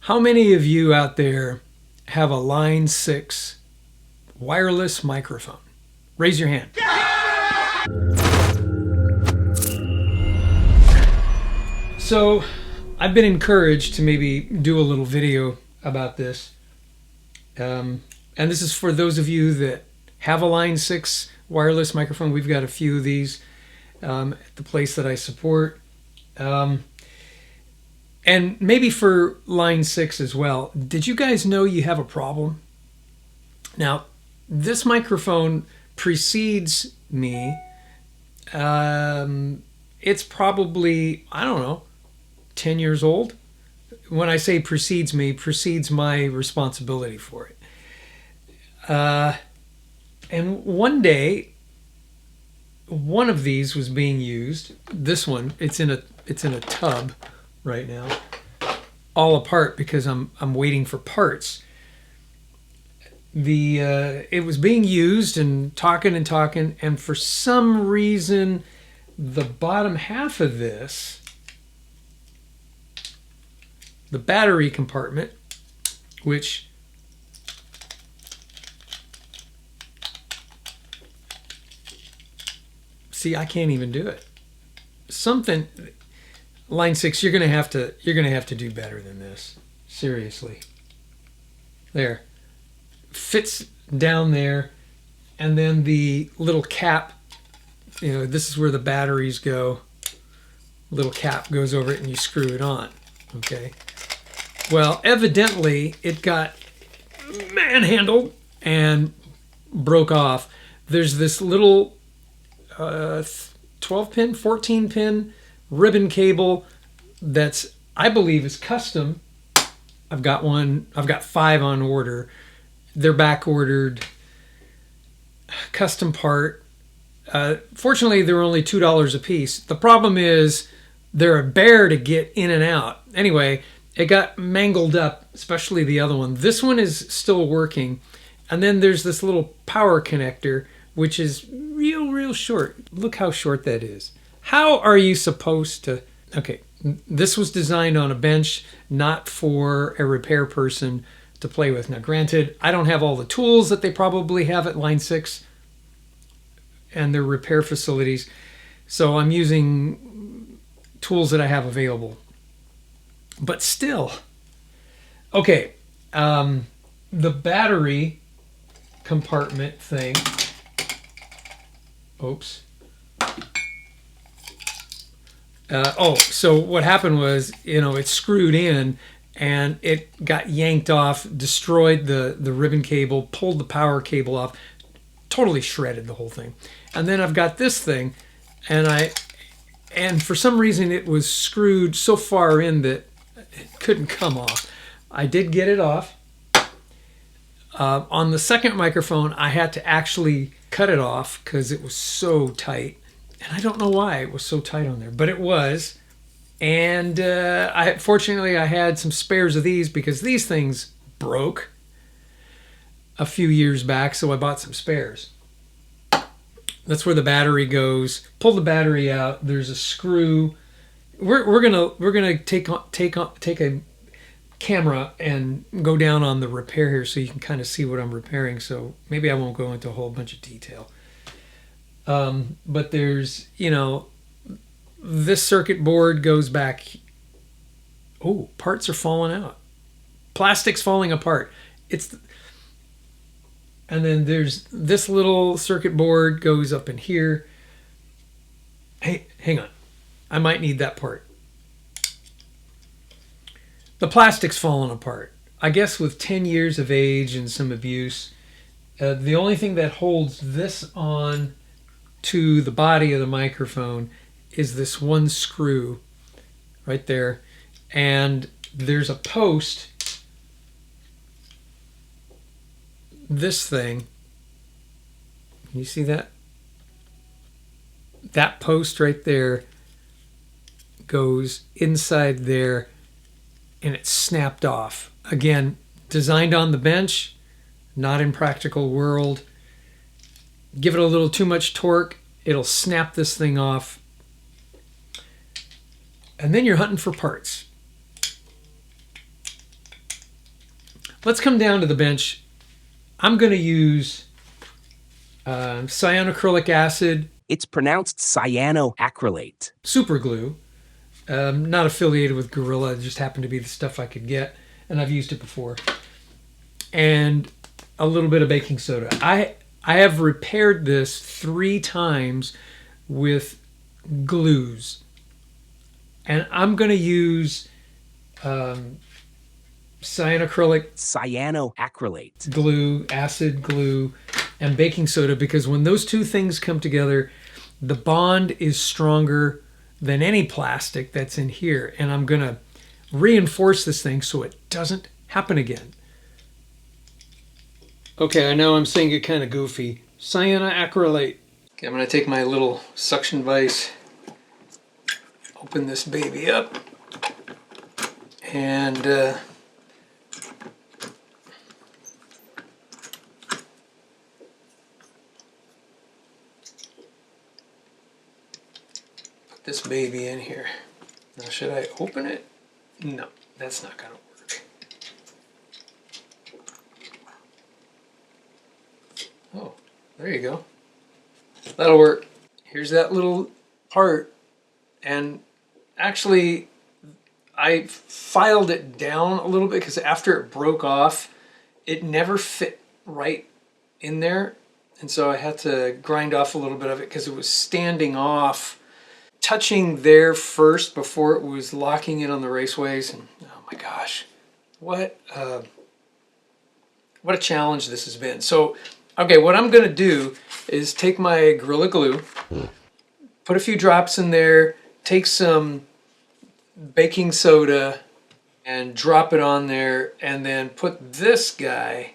How many of you out there have a Line 6 wireless microphone? Raise your hand. So I've been encouraged to maybe do a little video about this. And this is for those of you that have a Line 6 wireless microphone. We've got a few of these at the place that I support. And maybe for Line 6 as well. Did you guys know you have a problem? Now, this microphone precedes me. It's probably, I don't know, 10 years old. When I say precedes me, precedes my responsibility for it. And one day, one of these was being used. This one, it's in a tub right now, all apart because I'm waiting for parts. It was being used and talking, and for some reason, the bottom half of this, the battery compartment, which see, I can't even do it. Something, Line 6, you're gonna have to do better than this. Seriously. There. Fits down there, and then the little cap, this is where the batteries go. Little cap goes over it and you screw it on. Okay. Well, evidently it got manhandled and broke off. There's this little 12 pin, 14 pin ribbon cable that's, I believe, is custom. I've got 5 on order. They're back ordered, custom part. Fortunately, they're only $2 a piece. The problem is they're a bear to get in and out. Anyway, it got mangled up, especially the other one. This one is still working. And then there's this little power connector, which is real short. Look how short that is. How are you supposed to... Okay, this was designed on a bench, not for a repair person to play with. Now, granted, I don't have all the tools that they probably have at Line 6 and their repair facilities, so I'm using tools that I have available. But still, okay, the battery compartment thing. Oops. So what happened was, it screwed in and it got yanked off, destroyed the ribbon cable, pulled the power cable off, totally shredded the whole thing. And then I've got this thing, and for some reason it was screwed so far in that it couldn't come off. I did get it off. On the second microphone, I had to actually cut it off because it was so tight. And I don't know why it was so tight on there, but it was. And fortunately, I had some spares of these because these things broke a few years back, so I bought some spares. That's where the battery goes. Pull the battery out. There's a screw. We're gonna take a camera and go down on the repair here so you can kind of see what I'm repairing. So maybe I won't go into a whole bunch of detail. But there's, this circuit board goes back. Oh, parts are falling out. Plastic's falling apart. And then there's this little circuit board goes up in here. Hey, hang on. I might need that part. The plastic's falling apart. I guess with 10 years of age and some abuse, the only thing that holds this on to the body of the microphone is this one screw right there, and there's a post, this thing, can you see that? That post right there goes inside there and it's snapped off. Again, designed on the bench, not in practical world. Give it a little too much torque, it'll snap this thing off. And then you're hunting for parts. let's come down to the bench. I'm going to use cyanocrylic acid. It's pronounced cyanoacrylate. Super glue. Not affiliated with Gorilla. It just happened to be the stuff I could get, and I've used it before. And a little bit of baking soda. I have repaired this 3 times with glues. And I'm going to use Cyanoacrylate glue, acid glue, and baking soda, because when those two things come together, the bond is stronger than any plastic that's in here. And I'm going to reinforce this thing so it doesn't happen again. Okay, I know I'm saying it kind of goofy. Cyanoacrylate. Okay, I'm going to take my little suction vise, open this baby up, and put this baby in here. Now, should I open it? No, that's not going to work. Oh, there you go. That'll work. Here's that little part, and actually I filed it down a little bit because after it broke off, it never fit right in there, and so I had to grind off a little bit of it because it was standing off, touching there first before it was locking in on the raceways. And oh my gosh, what a challenge this has been. So okay, what I'm going to do is take my Gorilla Glue, put a few drops in there, take some baking soda and drop it on there, and then put this guy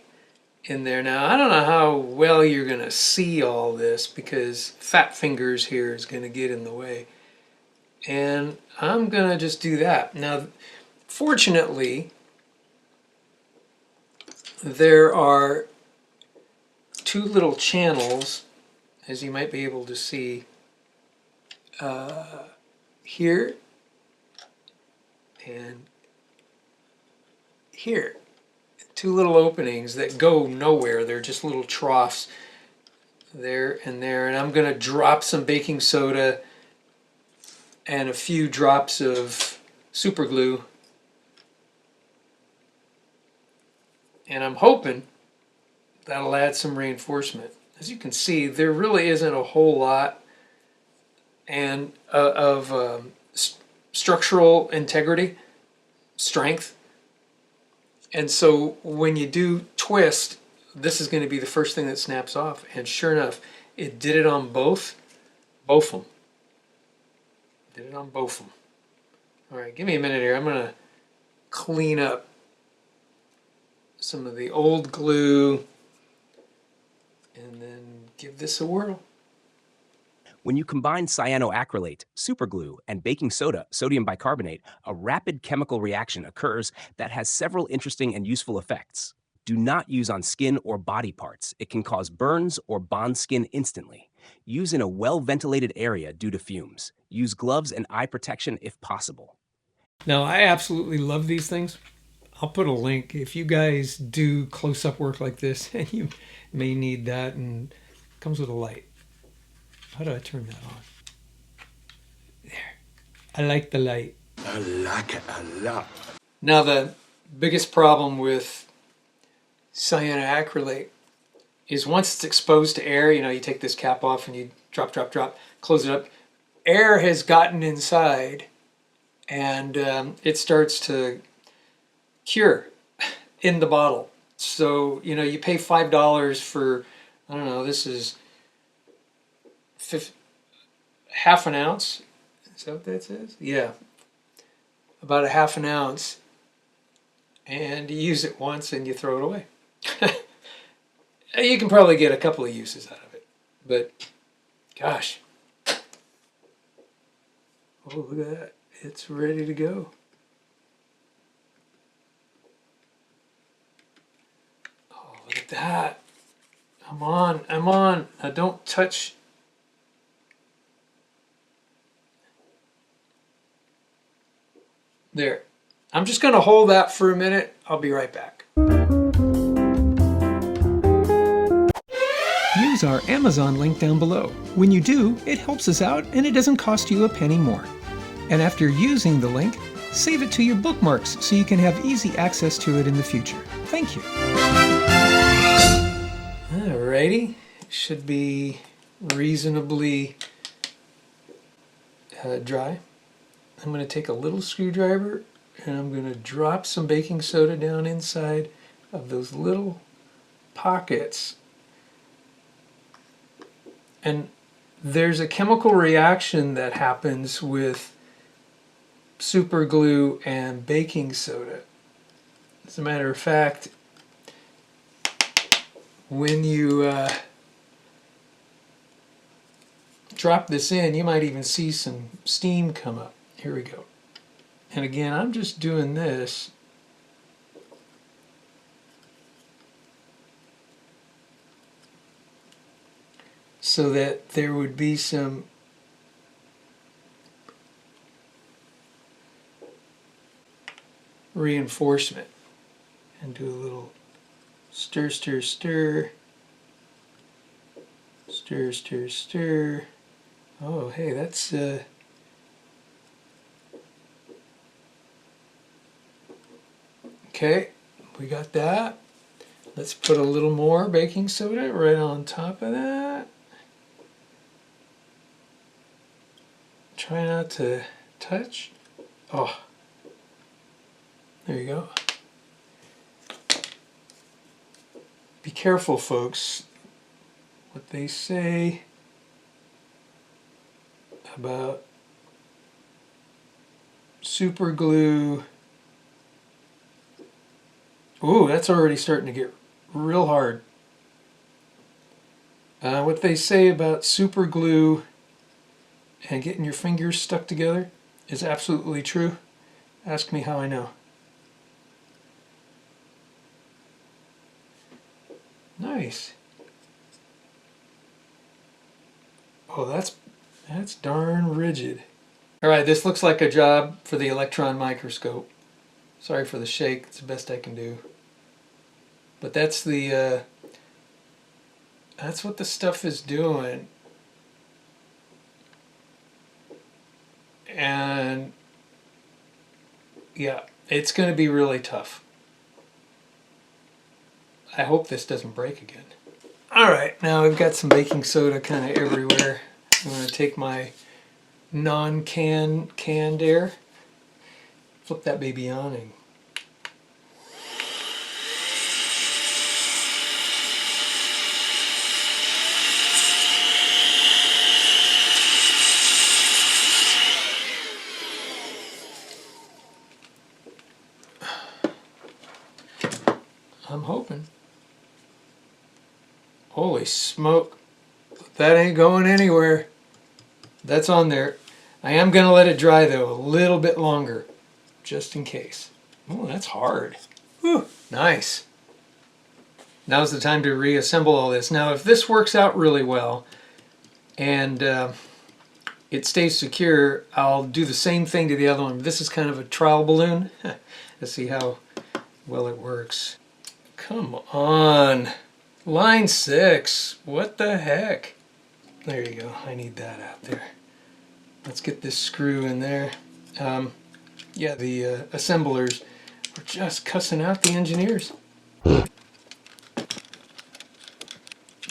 in there. Now, I don't know how well you're going to see all this because fat fingers here is going to get in the way. And I'm going to just do that. Now, fortunately, there are 2 little channels, as you might be able to see here and here. 2 little openings that go nowhere. They're just little troughs there and there. And I'm going to drop some baking soda and a few drops of super glue. And I'm hoping that'll add some reinforcement. As you can see, there really isn't a whole lot and of structural integrity, strength. And so when you do twist, this is going to be the first thing that snaps off. And sure enough, it did it on both of them. Did it on both of them. All right, give me a minute here. I'm going to clean up some of the old glue and then give this a whirl. When you combine cyanoacrylate, superglue, and baking soda, sodium bicarbonate, a rapid chemical reaction occurs that has several interesting and useful effects. Do not use on skin or body parts. It can cause burns or bond skin instantly. Use in a well-ventilated area due to fumes. Use gloves and eye protection if possible. Now, I absolutely love these things. I'll put a link if you guys do close-up work like this, and you may need that, and it comes with a light. How do I turn that on? There. I like the light. I like it a lot. Now, the biggest problem with cyanoacrylate is once it's exposed to air, you take this cap off and you drop, close it up. Air has gotten inside, and it starts to cure in the bottle. So, you pay $5 for, I don't know, this is half an ounce. Is that what that says? Yeah. About a half an ounce. And you use it once and you throw it away. You can probably get a couple of uses out of it. But, gosh. Oh, look at that. It's ready to go. Oh, look at that. I'm on. Now don't touch. There. I'm just going to hold that for a minute. I'll be right back. use our Amazon link down below. When you do, it helps us out and it doesn't cost you a penny more. And after using the link, save it to your bookmarks so you can have easy access to it in the future. Thank you. Alrighty, should be reasonably dry. I'm going to take a little screwdriver and I'm going to drop some baking soda down inside of those little pockets. And there's a chemical reaction that happens with super glue and baking soda. As a matter of fact, when you drop this in, you might even see some steam come up. Here we go. And again, I'm just doing this so that there would be some reinforcement. And do a little stir, stir, stir. Stir, stir, stir. Oh, hey, that's okay, we got that. Let's put a little more baking soda right on top of that. Try not to touch. Oh, there you go. Be careful, folks, what they say about super glue. Ooh, that's already starting to get real hard. What they say about super glue and getting your fingers stuck together is absolutely true. Ask me how I know. Nice. Oh, that's darn rigid. All right, this looks like a job for the electron microscope. Sorry for the shake, it's the best I can do. But that's what the stuff is doing. And yeah, it's going to be really tough. I hope this doesn't break again. All right, now I've got some baking soda kind of everywhere. I'm going to take my canned air, flip that baby on, and I'm hoping. Holy smoke. That ain't going anywhere. That's on there. I am going to let it dry though a little bit longer, just in case. Oh, that's hard. Whew, nice. Now's the time to reassemble all this. Now if this works out really well and it stays secure, I'll do the same thing to the other one. This is kind of a trial balloon. Let's see how well it works. Come on. Line 6. What the heck? There you go. I need that out there. Let's get this screw in there. Yeah, the assemblers are just cussing out the engineers.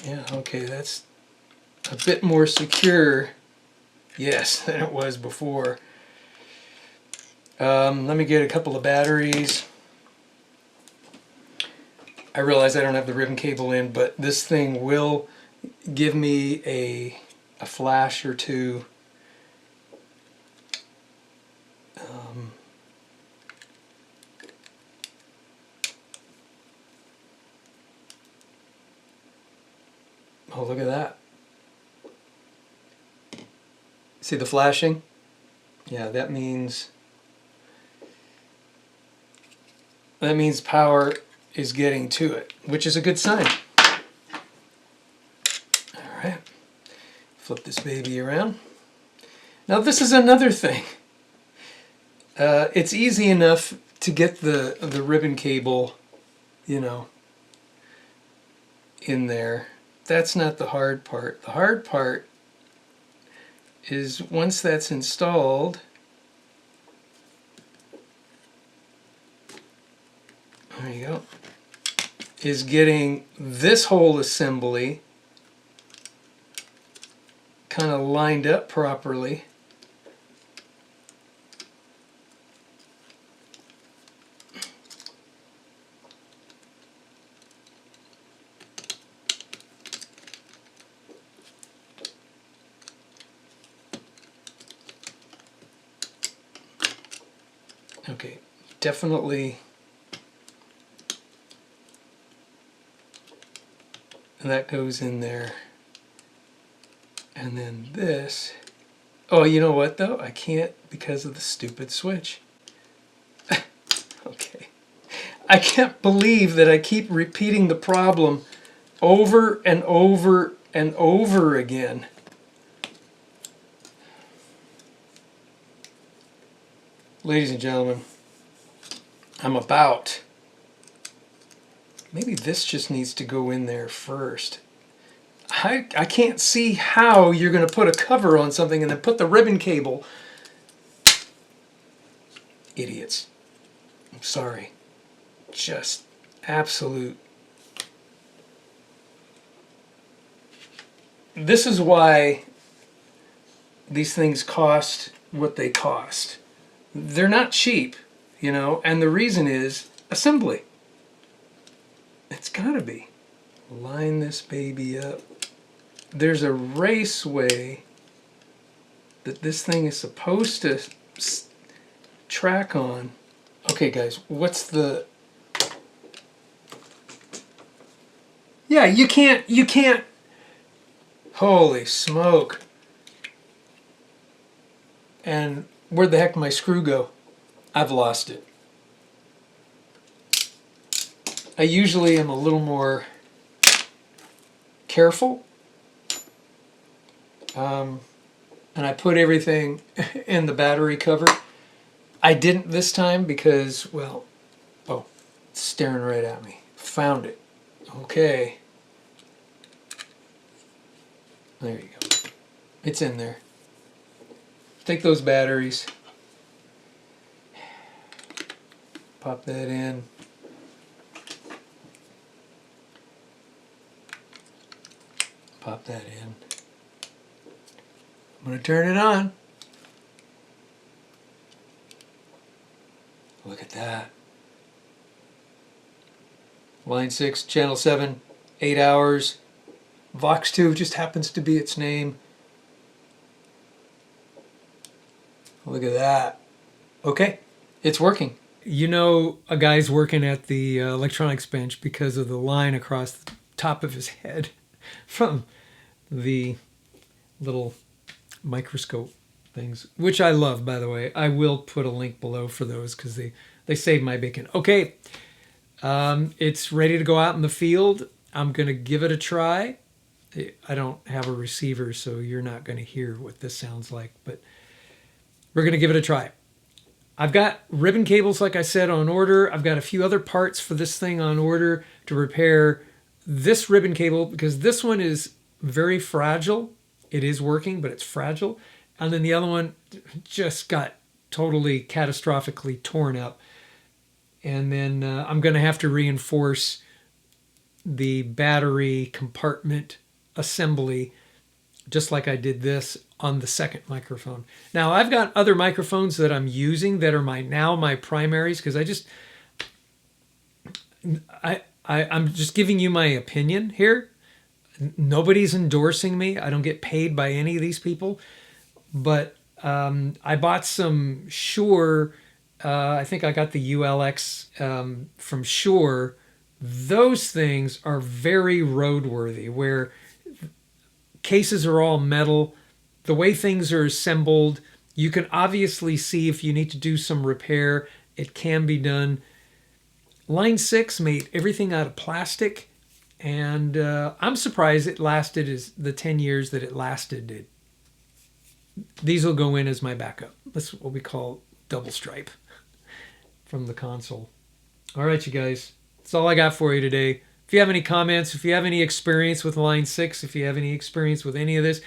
Yeah, okay, that's a bit more secure, yes, than it was before. Let me get a couple of batteries. I realize I don't have the ribbon cable in, but this thing will give me a flash or two. Oh, look at that. See the flashing? Yeah, that means power is getting to it, which is a good sign. All right, flip this baby around. Now this is another thing. It's easy enough to get the ribbon cable, you know, in there. that's not the hard part. The hard part is once that's installed, there you go, is getting this whole assembly kind of lined up properly. Okay, definitely. And that goes in there. And then this. Oh, you know what though? I can't because of the stupid switch. Okay. I can't believe that I keep repeating the problem over and over and over again. Ladies and gentlemen, maybe this just needs to go in there first. I can't see how you're going to put a cover on something and then put the ribbon cable. Idiots. I'm sorry. Just absolute. This is why these things cost what they cost. They're not cheap, you know, and the reason is assembly. It's gotta be. Line this baby up. There's a raceway that this thing is supposed to track on. Okay guys, what's the... Yeah, you can't... Holy smoke. And where'd the heck my screw go? I've lost it. I usually am a little more careful. And I put everything in the battery cover. I didn't this time because, well, oh, it's staring right at me. Found it. Okay. There you go. It's in there. Take those batteries. Pop that in. Pop that in. I'm going to turn it on. Look at that. Line 6, channel 7, 8 hours. Vox 2 just happens to be its name. Look at that. Okay, it's working. You know a guy's working at the electronics bench because of the line across the top of his head from the little microscope things, which I love, by the way. I will put a link below for those because they save my bacon. Okay, it's ready to go out in the field. I'm going to give it a try. I don't have a receiver, so you're not going to hear what this sounds like, but we're going to give it a try. I've got ribbon cables, like I said, on order. I've got a few other parts for this thing on order to repair this ribbon cable because this one is very fragile. It is working, but it's fragile. And then the other one just got totally catastrophically torn up. And then I'm going to have to reinforce the battery compartment assembly just like I did this on the second microphone. Now I've got other microphones that I'm using that are my primaries because I'm just giving you my opinion here. Nobody's endorsing me. I don't get paid by any of these people. But I bought some Shure. I think I got the ULX from Shure. Those things are very roadworthy, where cases are all metal. The way things are assembled, you can obviously see if you need to do some repair. It can be done. Line 6 made everything out of plastic. And I'm surprised it lasted as the 10 years that it lasted. These will go in as my backup. That's what we call double stripe from the console. All right, you guys. That's all I got for you today. If If you have any comments, if you have any experience with Line 6, if you have any experience with any of this,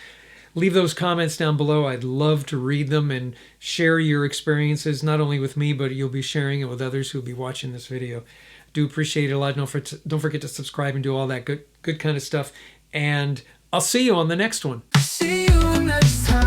leave those comments down below. I'd love to read them and share your experiences, not only with me, but you'll be sharing it with others who'll be watching this video. Do appreciate it a lot. Don't forget to subscribe and do all that good kind of stuff. And I'll see you on the next one. See you next time.